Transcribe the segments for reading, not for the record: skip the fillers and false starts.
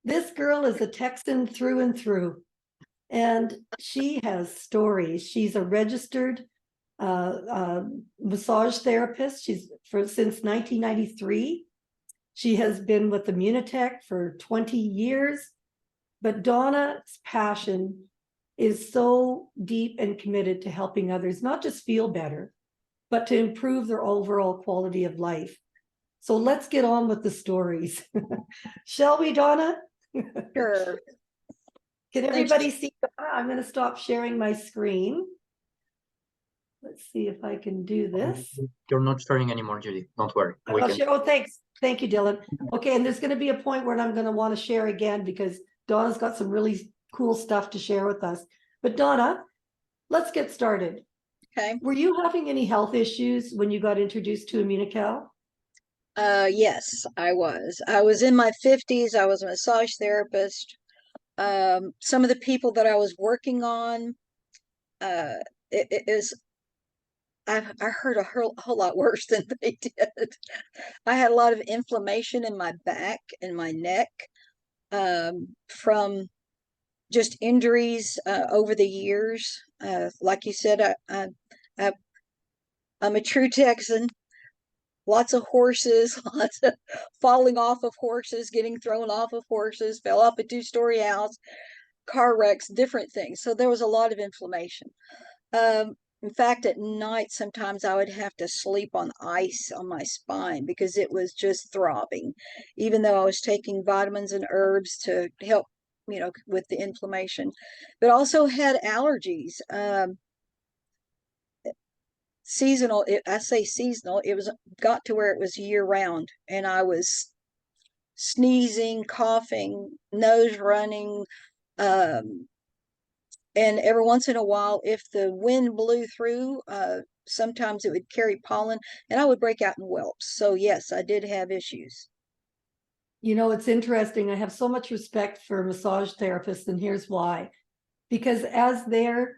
This girl is a Texan through and through, and she has stories. She's a registered massage therapist. Since 1993. She has been with Immunotec for 20 years. But Donna's passion is so deep and committed to helping others, not just feel better, but to improve their overall quality of life. So let's get on with the stories. Shall we, Donna? Sure. Can everybody see? I'm going to stop sharing my screen. Let's see if I can do this. You're not sharing anymore, Judy. Don't worry. Oh, thanks. Thank you, Dylan. Okay, and there's going to be a point where I'm going to want to share again because Donna's got some really cool stuff to share with us. But Donna, let's get started. Okay. Were you having any health issues when you got introduced to Immunocal? Yes, I was. I was in my 50s. I was a massage therapist. Some of the people that I was working on, it is, I heard a whole lot worse than they did. I had a lot of inflammation in my back and my neck from just injuries over the years. Like you said, I'm a true Texan. Lots of horses, lots of falling off of horses, getting thrown off of horses, fell off a 2-story house, car wrecks, different things. So there was a lot of inflammation. In fact, at night, sometimes I would have to sleep on ice on my spine because it was just throbbing, even though I was taking vitamins and herbs to help, with the inflammation, but also had allergies. Seasonal, I say seasonal, it was got to where it was year round, and I was sneezing, coughing, nose running, and every once in a while, if the wind blew through, sometimes it would carry pollen and I would break out in whelps. So yes, I did have issues. You know, it's interesting. I have so much respect for massage therapists, and here's why. Because as their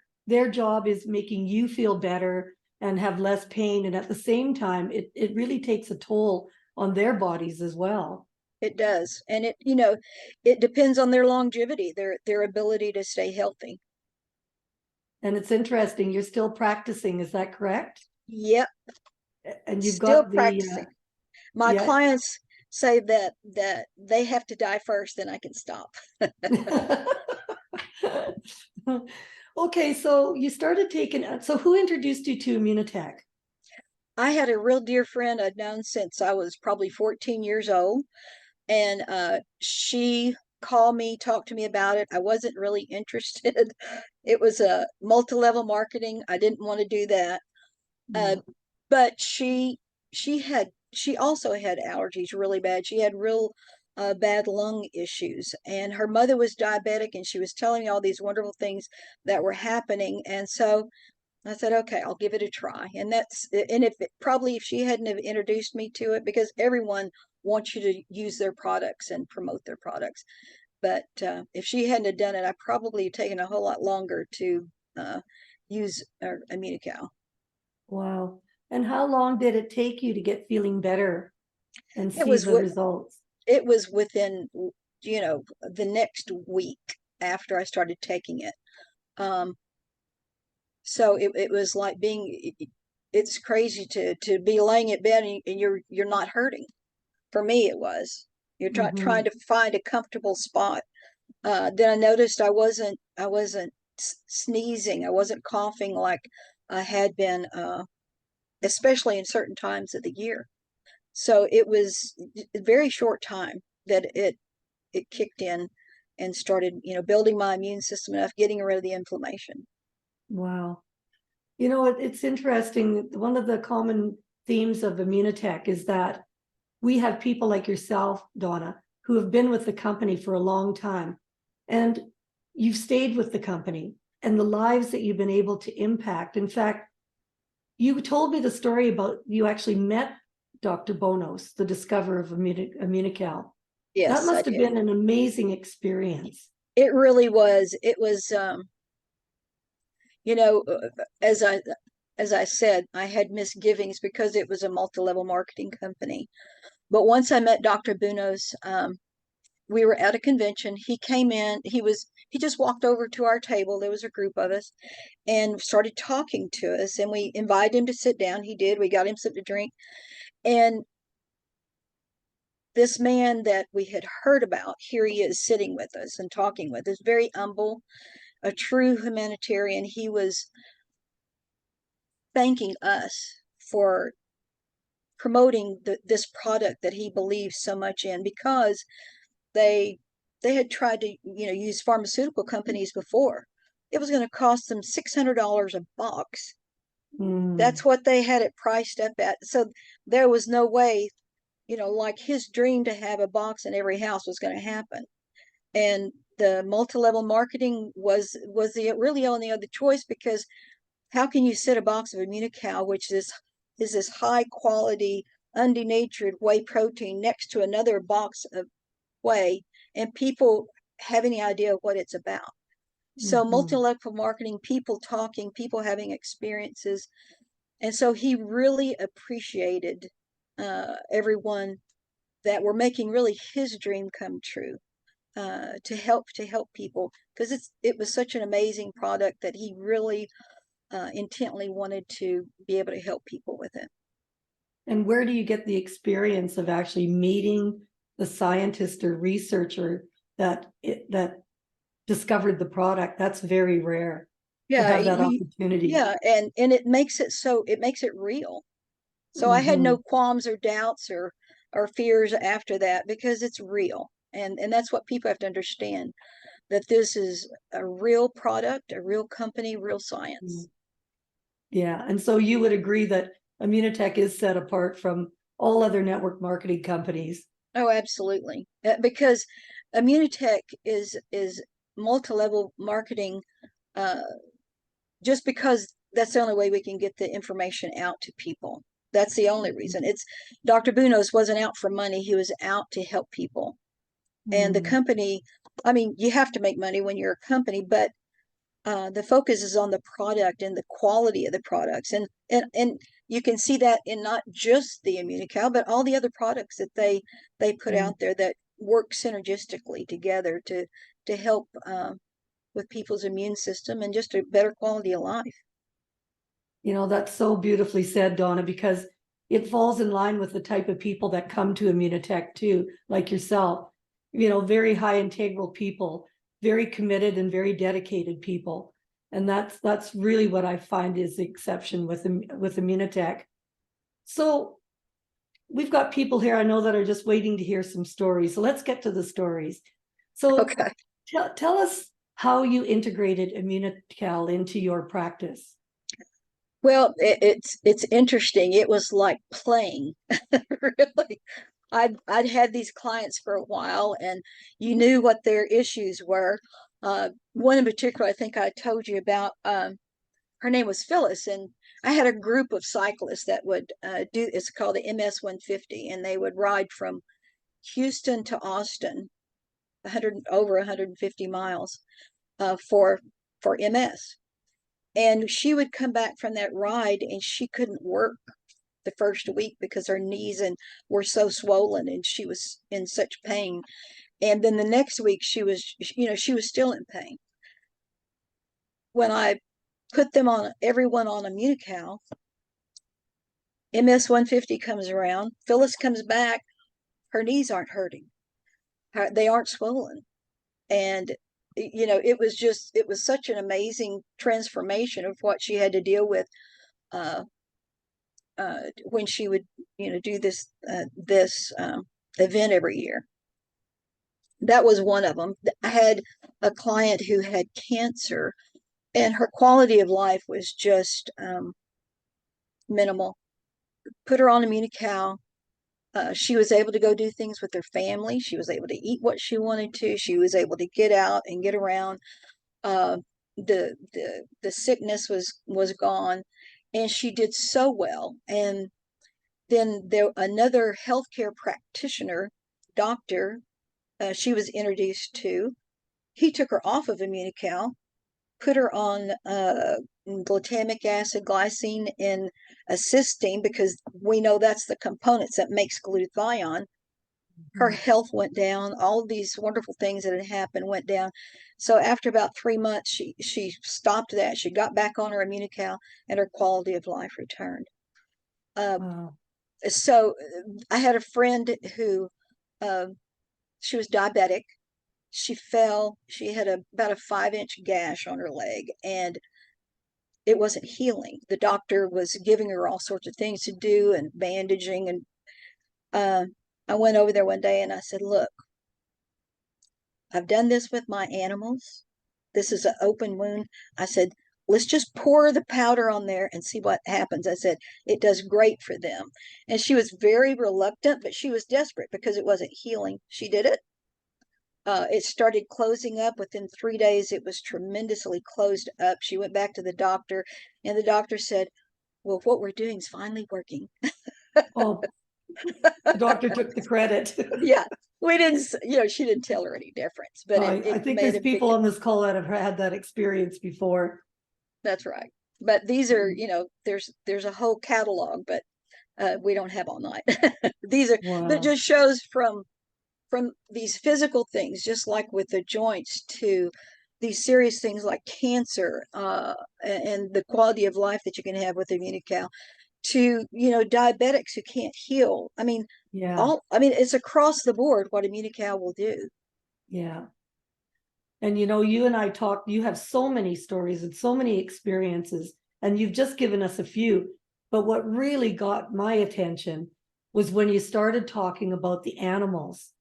job is making you feel better and have less pain, and at the same time, it really takes a toll on their bodies as well. It does. And it depends on their longevity, their ability to stay healthy. And it's interesting, you're still practicing, is that correct? Yep. And you've still got practicing. My clients say that they have to die first, then I can stop. Okay, so you started taking, so who introduced you to Immunotec? I had a real dear friend I'd known since I was probably 14 years old, and she called me, talked to me about it. I wasn't really interested. It was a multi-level marketing. I didn't want to do that. But she also had allergies really bad. She had real bad lung issues, and her mother was diabetic, and she was telling me all these wonderful things that were happening. And so I said, okay, I'll give it a try. And if she hadn't have introduced me to it, because everyone wants you to use their products and promote their products. But if she hadn't have done it, I probably have taken a whole lot longer to use Immunocal. Wow. And how long did it take you to get feeling better and see the results? It was within, the next week after I started taking it. So it was like it's crazy to be laying in bed and you're not hurting. For me, it was. You're trying to find a comfortable spot. Then I noticed I wasn't sneezing. I wasn't coughing like I had been, especially in certain times of the year. So it was a very short time that it kicked in and started, building my immune system enough, getting rid of the inflammation. Wow. You know, it's interesting. One of the common themes of Immunotec is that we have people like yourself, Donna, who have been with the company for a long time. And you've stayed with the company and the lives that you've been able to impact. In fact, you told me the story about you actually met Dr. Bonos, the discoverer of Immunocal. Yes, that must have been an amazing experience. It really was. It was, as I said, I had misgivings because it was a multi-level marketing company. But once I met Dr. Bonos, we were at a convention. He came in, he just walked over to our table. There was a group of us and started talking to us, and we invited him to sit down. He did. We got him something to drink. And this man that we had heard about, here he is sitting with us and talking with us, very humble, a true humanitarian. He was thanking us for promoting this product that he believes so much in, because they had tried to use pharmaceutical companies before. It was going to cost them $600 a box. That's what they had it priced up at. So there was no way, like his dream to have a box in every house was going to happen. And the multi-level marketing was the really only other choice, because how can you sit a box of Immunocal, which is this high quality undenatured whey protein, next to another box of whey, and people have any idea what it's about? So multi-level marketing, people talking, people having experiences. And so he really appreciated everyone that were making really his dream come true, to help people, because it was such an amazing product that he really intently wanted to be able to help people with it. And where do you get the experience of actually meeting the scientist or researcher that discovered the product? That's very rare to have that opportunity. Yeah, and it makes it real. So I had no qualms or doubts or fears after that, because it's real. And that's what people have to understand, that this is a real product, a real company, real science. Yeah. And so you would agree that Immunotec is set apart from all other network marketing companies? Oh, absolutely. Because Immunotec is multi-level marketing, just because that's the only way we can get the information out to people. That's the only reason. It's Dr. Bunos wasn't out for money. He was out to help people. And the company, I mean, you have to make money when you're a company, but the focus is on the product and the quality of the products. And you can see that in not just the Immunocal, but all the other products that they put out there that work synergistically together to help with people's immune system and just a better quality of life. That's so beautifully said, Donna, because it falls in line with the type of people that come to Immunotec too, like yourself. Very high integral people, very committed and very dedicated people. And that's really what I find is the exception with Immunotec. So we've got people here I know that are just waiting to hear some stories. So let's get to the stories. So Okay. Tell us how you integrated Immunocal into your practice. Well, it's interesting. It was like playing, really. I'd had these clients for a while, and you knew what their issues were. One in particular, I think I told you about. Her name was Phyllis, and I had a group of cyclists that would do. It's called the MS 150, and they would ride from Houston to Austin, over 150 miles, for MS. And she would come back from that ride, and she couldn't work the first week because her knees were so swollen, and she was in such pain. And then the next week she was still in pain. When I put everyone on Immunocal, MS 150 comes around, Phyllis comes back, her knees aren't hurting. They aren't swollen. And it was such an amazing transformation of what she had to deal with when she would do this event every year. That was one of them. I had a client who had cancer, and her quality of life was just minimal. Put her on Immunocal. She was able to go do things with her family. She was able to eat what she wanted to. She was able to get out and get around. The sickness was gone, and she did so well. And then another healthcare practitioner, doctor, she was introduced to. He took her off of Immunocal, put her on glutamic acid, glycine, and a cysteine, because we know that's the components that makes glutathione. her health went down. All these wonderful things that had happened went down. So after about 3 months, she stopped that. She got back on her Immunocal, and her quality of life returned. Wow. So I had a friend who she was diabetic. She fell. She had about a 5-inch gash on her leg, and it wasn't healing. The doctor was giving her all sorts of things to do and bandaging. And I went over there one day and I said, look, I've done this with my animals. This is an open wound. I said, let's just pour the powder on there and see what happens. I said, it does great for them. And she was very reluctant, but she was desperate because it wasn't healing. She did it. It started closing up. Within 3 days, it was tremendously closed up. She went back to the doctor, and the doctor said, well, what we're doing is finally working. Oh, the doctor took the credit. Yeah, we didn't, she didn't tell her any difference, but I it think made there's a big, people on this call that have had that experience before. that's right. But these are, there's a whole catalog, but we don't have all night. These are, that Wow. just shows from these physical things, just like with the joints, to these serious things like cancer, and the quality of life that you can have with Immunical, to, diabetics who can't heal. I mean, Yeah. it's across the board what Immunical will do. Yeah. And you and I talked, you have so many stories and so many experiences, and you've just given us a few. But what really got my attention was when you started talking about the animals.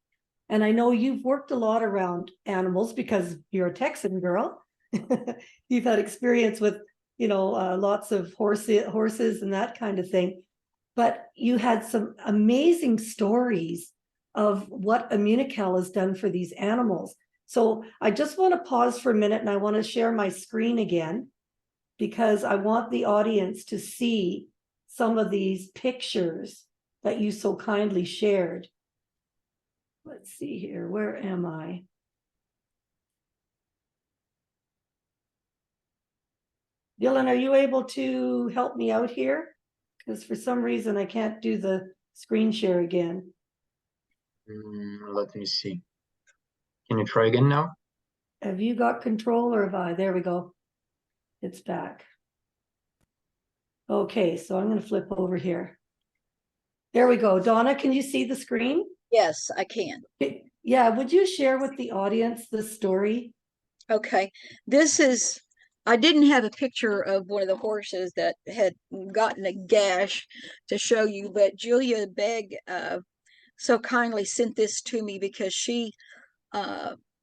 And I know you've worked a lot around animals because you're a Texan girl. You've had experience with, lots of horses and that kind of thing. But you had some amazing stories of what Immunical has done for these animals. So I just want to pause for a minute and I want to share my screen again because I want the audience to see some of these pictures that you so kindly shared. Let's see here. Where am I? Dylan, are you able to help me out here? Because for some reason I can't do the screen share again. Let me see. Can you try again now? Have you got control or have I? There we go. It's back. Okay, so I'm going to flip over here. There we go. Donna, can you see the screen? Yes, I can. Yeah, would you share with the audience the story? Okay, I didn't have a picture of one of the horses that had gotten a gash to show you, but Julia Begg so kindly sent this to me because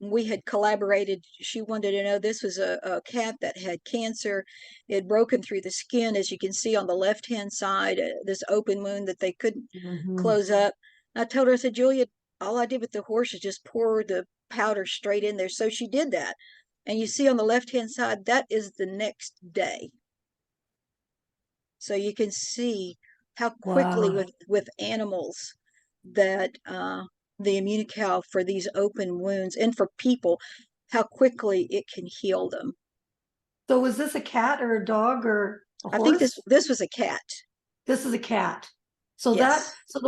we had collaborated. She wanted to know, this was a cat that had cancer. It had broken through the skin, as you can see on the left-hand side, this open wound that they couldn't close up. I told her, I said, Julia, all I did with the horse is just pour the powder straight in there. So she did that. And you see on the left-hand side, that is the next day. So you can see how quickly Wow. with animals that the Immunical for these open wounds, and for people, how quickly it can heal them. So was this a cat or a dog or a I think horse? this was a cat. This is a cat. So Yes. so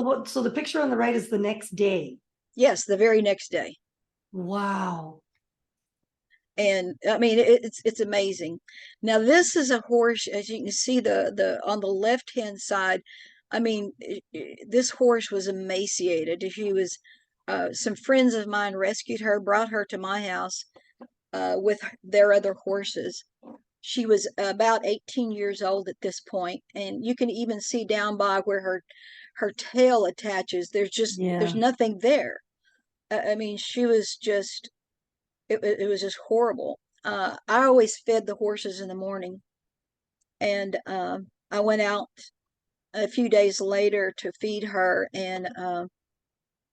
the picture on the right is the next day. Yes, the very next day. Wow. And I mean, it's amazing. Now this is a horse, as you can see, the on the left hand side. I mean, this horse was emaciated. She was, some friends of mine rescued her, brought her to my house with their other horses. She was about 18 years old at this point, and you can even see down by where her tail attaches. There's Yeah. nothing there. I mean, she was just, it was just horrible. I always fed the horses in the morning, and I went out a few days later to feed her, and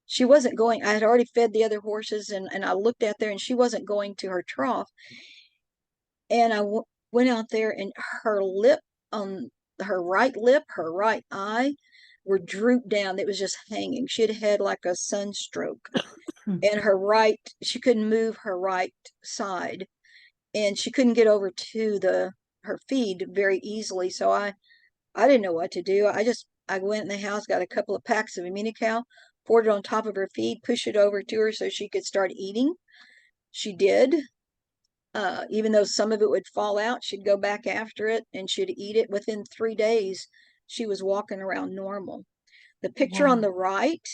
she wasn't going. I had already fed the other horses, and I looked out there, and she wasn't going to her trough. And went out there, and her lip, on her right lip, her right eye, were drooped down. It was just hanging. She had like a sunstroke, and she couldn't move her right side, and she couldn't get over to her feed very easily. So I didn't know what to do. I went in the house, got a couple of packs of Immunical, poured it on top of her feed, pushed it over to her so she could start eating. She did. Even though some of it would fall out, she'd go back after it and she'd eat it. Within 3 days, she was walking around normal. The picture on Wow. the right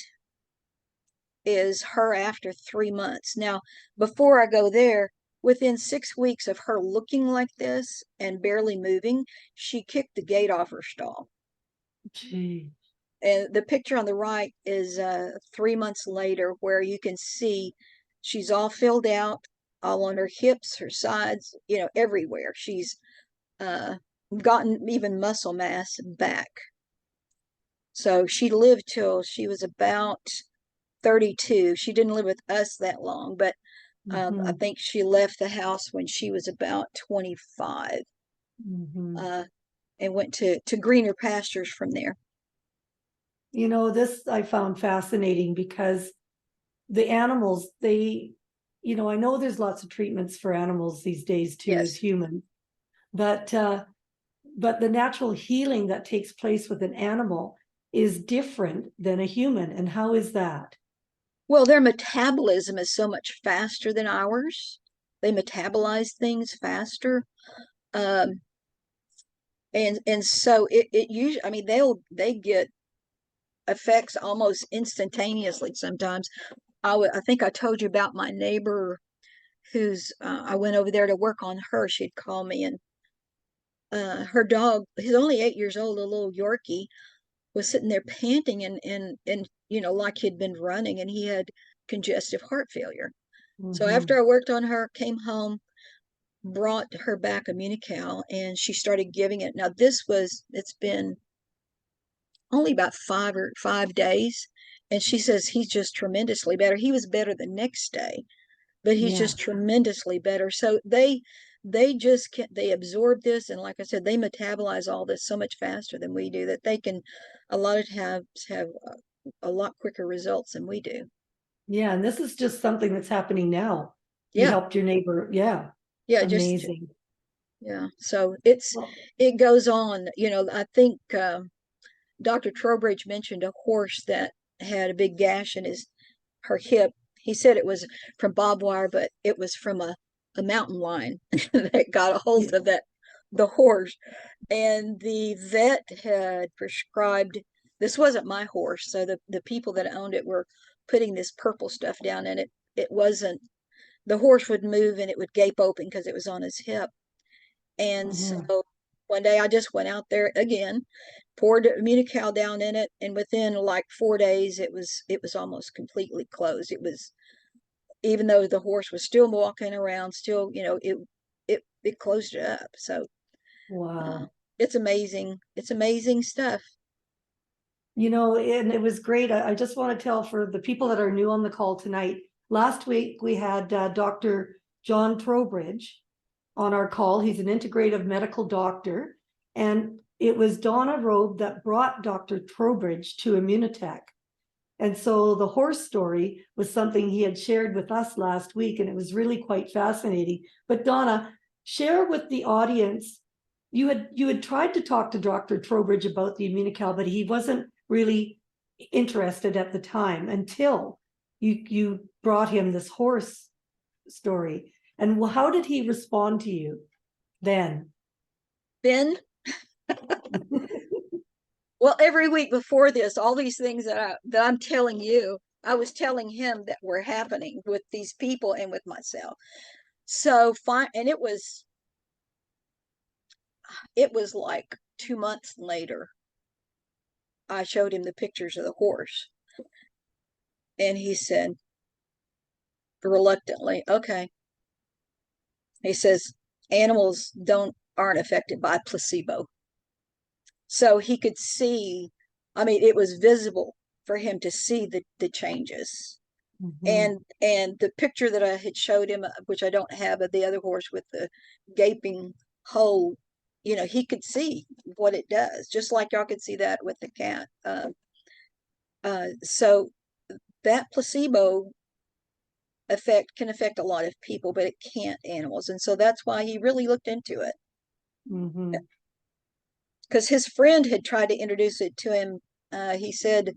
is her after 3 months. Now, before I go there, within 6 weeks of her looking like this and barely moving, she kicked the gate off her stall. Gee. And the picture on the right is 3 months later, where you can see she's all filled out, all on her hips, her sides, everywhere. She's uh, gotten even muscle mass back. So she lived till she was about 32. She didn't live with us that long, but I Mhm. think she left the house when she was about 25, Mhm. and went to greener pastures from there. This I found fascinating because the animals, I know there's lots of treatments for animals these days too, as Yes. humans, but the natural healing that takes place with an animal is different than a human. And how is that? Well, their metabolism is so much faster than ours. They metabolize things faster. Um, and so it usually, I mean, they get effects almost instantaneously sometimes. I think I told you about my neighbor who's I went over there to work on her. She'd call me, and her dog, he's only 8 years old, a little Yorkie, was sitting there panting and like he'd been running, and he had congestive heart failure. So after Mhm. I worked on her, came home, brought her back Immunical, and she started giving it. Now it's been only about 5 days, and she says he's just tremendously better. He was better the next day, but he's Yeah. just tremendously better. So they just can't, they absorb this, and like I said, they metabolize all this so much faster than we do, that they can a lot of times have a lot quicker results than we do. Yeah. And this is just something that's happening now. You Yeah, helped your neighbor. Yeah. yeah, just Amazing. yeah. So Well, it goes on. I think Dr. Trowbridge mentioned a horse that had a big gash in her hip. He said it was from barbed wire, but it was from a mountain lion that got a yeah. hold of the horse. And the vet had prescribed, this wasn't my horse, so the people that owned it were putting this purple stuff down in it. It wasn't, the horse would move and it would gape open because it was on his hip. And Mhm. so one day I just went out there again, poured Immunical down in it, and within like 4 days it was almost completely closed. It was, even though the horse was still walking around, still, it closed it up. So uh, Wow. it's amazing. It's amazing stuff. And it was great. I just want to tell for the people that are new on the call tonight, last week we had Dr. John Trowbridge on our call. He's an integrative medical doctor. And it was Donna Robe that brought Dr. Trowbridge to Immunotec. And so the horse story was something he had shared with us last week, and it was really quite fascinating. But Donna, share with the audience, you had tried to talk to Dr. Trowbridge about the Immunical, but he wasn't really interested at the time until you brought him this horse story. And how did he respond to you then? Ben, well, every week before this, all these things that I'm telling you, I was telling him that were happening with these people and with myself. So fine, and it was like 2 months later, I showed him the pictures of the horse, and he said reluctantly, okay. He says animals aren't affected by placebo. So he could see, I mean, it was visible for him to see the changes. Mhm. And the picture that I had showed him, which I don't have, of the other horse with the gaping hole, he could see what it does, just like y'all could see that with the cat. So that placebo effect can affect a lot of people, but it can't animals. And so that's why he really looked into it, Mhm. because his friend had tried to introduce it to him. He said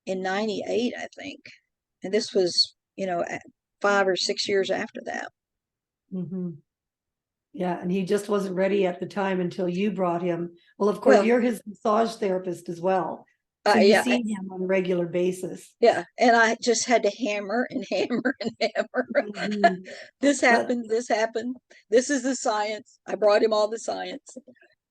in 98, I think. And this was, 5 or 6 years after that. Mm-hmm. Yeah, and he just wasn't ready at the time until you brought him. Well, of course, Well, you're his massage therapist as well. So you yeah, see him on a regular basis. yeah. And I just had to hammer and hammer and hammer. Mhm. This But happened, this happened. This is the science. I brought him all the science.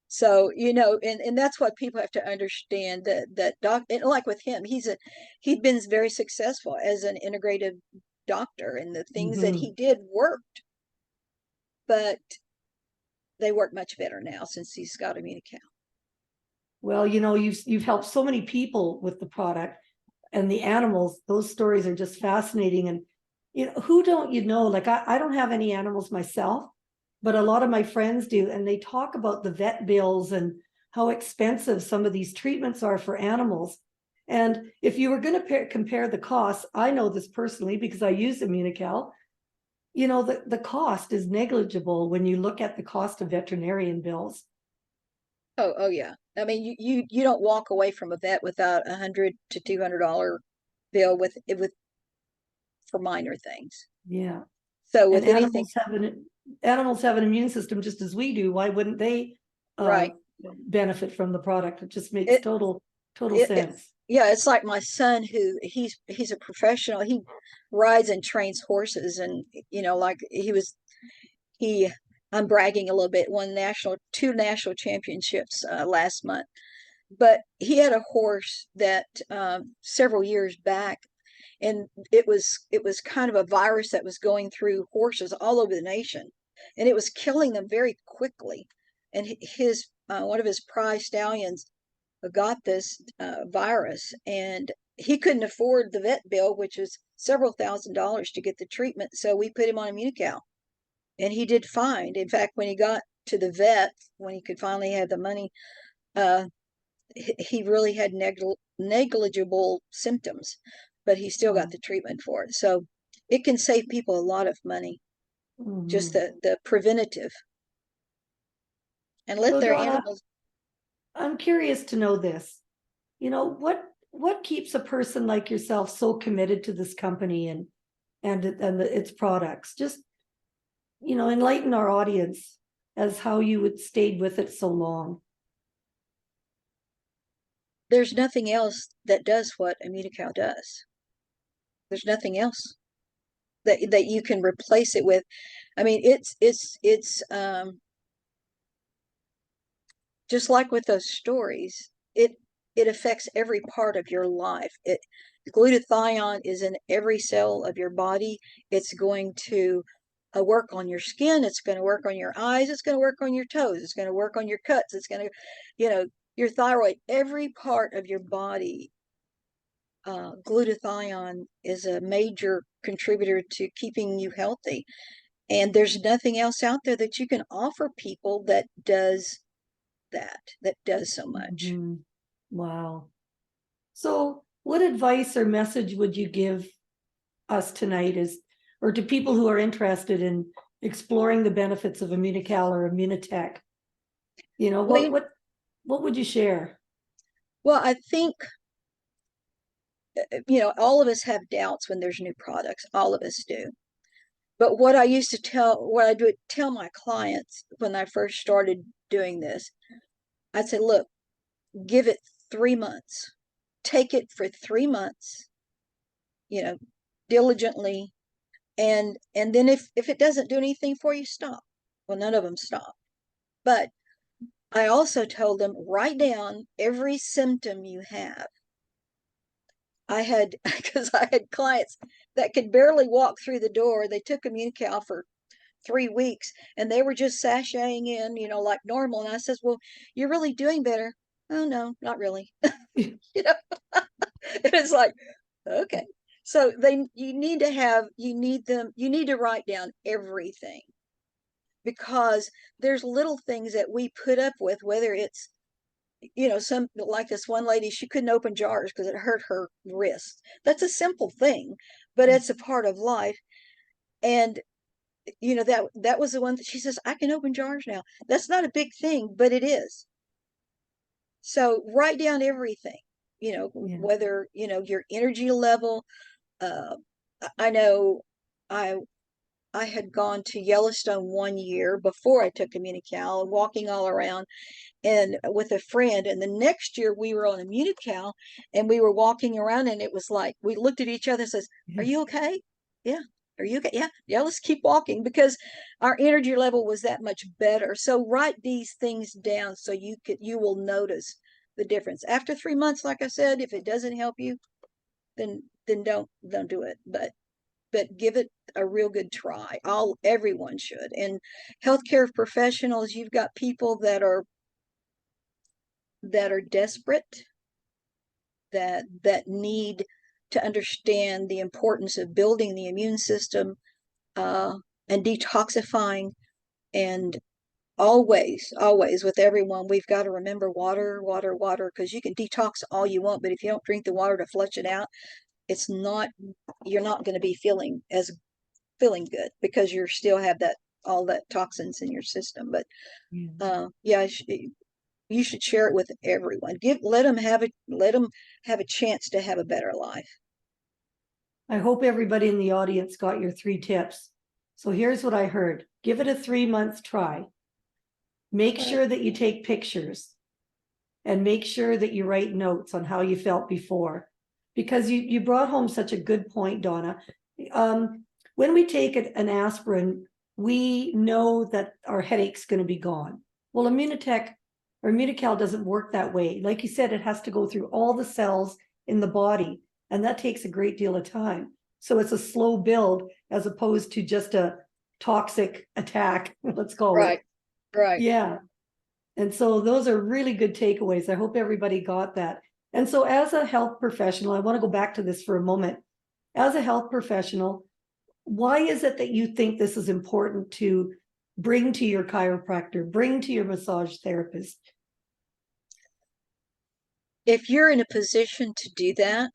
So, and that's what people have to understand, that like with him, he'd been very successful as an integrative doctor, and the things that he mhm. did worked, but they work much better now since he's got Immunocal. Well, you've helped so many people with the product and the animals. Those stories are just fascinating. And who don't like I don't have any animals myself, but a lot of my friends do, and they talk about the vet bills and how expensive some of these treatments are for animals. And if you were going to compare the costs, I know this personally because I use Immunical. The cost is negligible when you look at the cost of veterinarian bills. Oh yeah. I mean, you don't walk away from a vet without $100 to $200 bill with for minor things. Yeah. So And with anything, animals have an immune system just as we do. Why wouldn't they uh, right? benefit from the product? It just makes It total it sense. yeah, it's like my son, who he's a professional. He rides and trains horses, and like he I'm bragging a little bit, won two national championships last month. But he had a horse that several years back, and it was kind of a virus that was going through horses all over the nation, and it was killing them very quickly. And his one of his prize stallions got this virus, and he couldn't afford the vet bill, which was several $1,000s to get the treatment. So we put him on Immunical, and he did fine. In fact, when he got to the vet, when he could finally have the money, uh, he really had negligible symptoms, but he still got Wow. the treatment for it. So it can save people a lot of money, just Mhm. the preventative, and let So their Donna, animals. I'm curious to know this. What keeps a person like yourself so committed to this company and its products? Just enlighten our audience as how you would stayed with it so long. There's nothing else that does what Immunical does. There's nothing else that you can replace it with. I mean, it's just like with those stories, it affects every part of your life. Glutathione is in every cell of your body. It's going to work on your skin. It's going to work on your eyes. It's going to work on your toes. It's going to work on your cuts. It's going to, your thyroid. Every part of your body, glutathione is a major contributor to keeping you healthy. And there's nothing else out there that you can offer people that does so much. Mhm. Wow. So, what advice or message would you give us tonight, or to people who are interested in exploring the benefits of Immunical or Immunotec? You know, Well, what would you share? I think all of us have doubts when there's new products. All of us do. But what I do tell my clients when I first started doing this, I'd say, look, give it 3 months. Take it for 3 months, you know, diligently, and then if it doesn't do anything for you, stop. Well, none of them stop. But I also told them, write down every symptom you have. Because I had clients that could barely walk through the door. They took Immunical for 3 weeks, and they were just sashaying in, like normal. And I says, well, you're really doing better. Oh, no, not really. you know, it's like, okay. So you need to write down everything, because there's little things that we put up with, whether it's, some, like this one lady, she couldn't open jars because it hurt her wrist. That's a simple thing, but it's a part of life. And that was the one that she says, I can open jars now. That's not a big thing, but it is. So write down everything. Yeah. whether, your energy level. I know I had gone to Yellowstone 1 year before I took Immunical, and walking all around and with a friend. And the next year we were on Immunical and we were walking around, and it was like we looked at each other and says, "Are you okay? Yeah. Are you okay? Yeah. Yeah. Let's keep walking," because our energy level was that much better. So write these things down so you will notice the difference. After 3 months, like I said, if it doesn't help you, then don't do it. But give it a real good try. Everyone should. And healthcare professionals, you've got people that are desperate, that need to understand the importance of building the immune system, and detoxifying. And always with everyone, we've got to remember water, water, water, because you can detox all you want, but if you don't drink the water to flush it out, you're not going to be feeling good, because you still have all that toxins in your system. But yeah, you should share it with everyone. Let them have a chance to have a better life. I hope everybody in the audience got your 3 tips. So here's what I heard. Give it a 3-month try. Make sure that you take pictures, and make sure that you write notes on how you felt before, because you brought home such a good point, Donna. When we take an aspirin, we know that our headache's going to be gone. Well, Immunotec or Immunical doesn't work that way. Like you said, it has to go through all the cells in the body, and that takes a great deal of time. So it's a slow build as opposed to just a toxic attack, let's call it. Right. Yeah. And so those are really good takeaways. I hope everybody got that. And so as a health professional, I want to go back to this for a moment. As a health professional, why is it that you think this is important to bring to your chiropractor, bring to your massage therapist? If you're in a position to do that,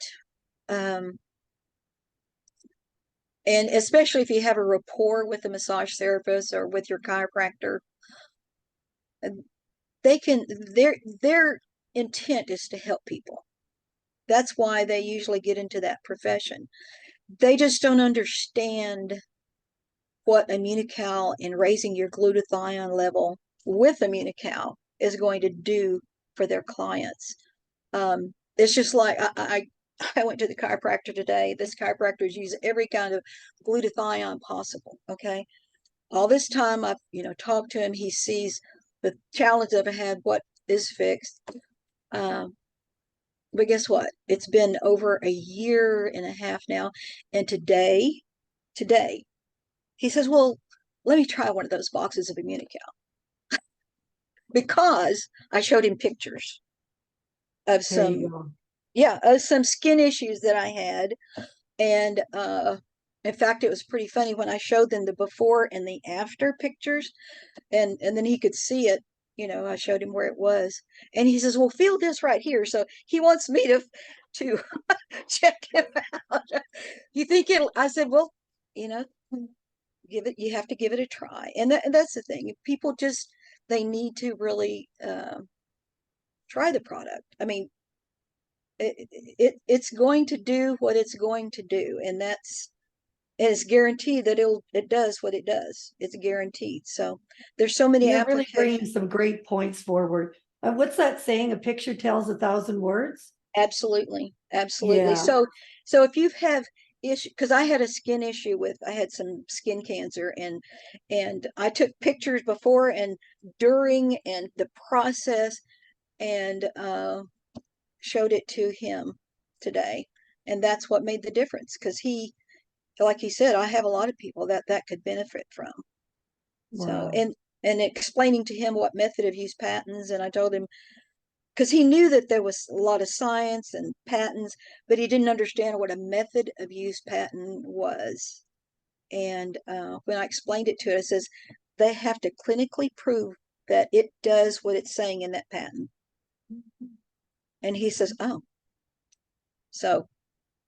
and especially if you have a rapport with the massage therapist or with your chiropractor, their intent is to help people. That's why they usually get into that profession. They just don't understand what Immunical and raising your glutathione level with Immunical is going to do for their clients. It's just like I went to the chiropractor today. This chiropractor is using every kind of glutathione possible. Okay. All this time I've, talked to him. He sees the challenge that I had, what is fixed. But guess what? It's been over a year and a half now. And today, he says, "Well, let me try one of those boxes of Immunical," because I showed him pictures of some skin issues that I had. And in fact, it was pretty funny when I showed them the before and the after pictures, and then he could see it. I showed him where it was, and he says, "Well, feel this right here." So he wants me to check him out. You think it'll? I said, "Well, you know, you have to give it a try." And that's the thing. People they need to really try the product. I mean, it's going to do what it's going to do, and it's guaranteed that it does what it does. It's guaranteed. So there's so many You're really bringing applications. some great points forward. What's that saying? A picture tells 1,000 words? Absolutely. Yeah. So if you have issue, because I had a skin issue I had some skin cancer, and I took pictures before and during and the process, and showed it to him today. And that's what made the difference, because like he said, I have a lot of people that could benefit from. So, Wow. and explaining to him what method of use patents, and I told him, because he knew that there was a lot of science and patents, but he didn't understand what a method of use patent was. And when I explained it to it, it says they have to clinically prove that it does what it's saying in that patent. And he says, "Oh." So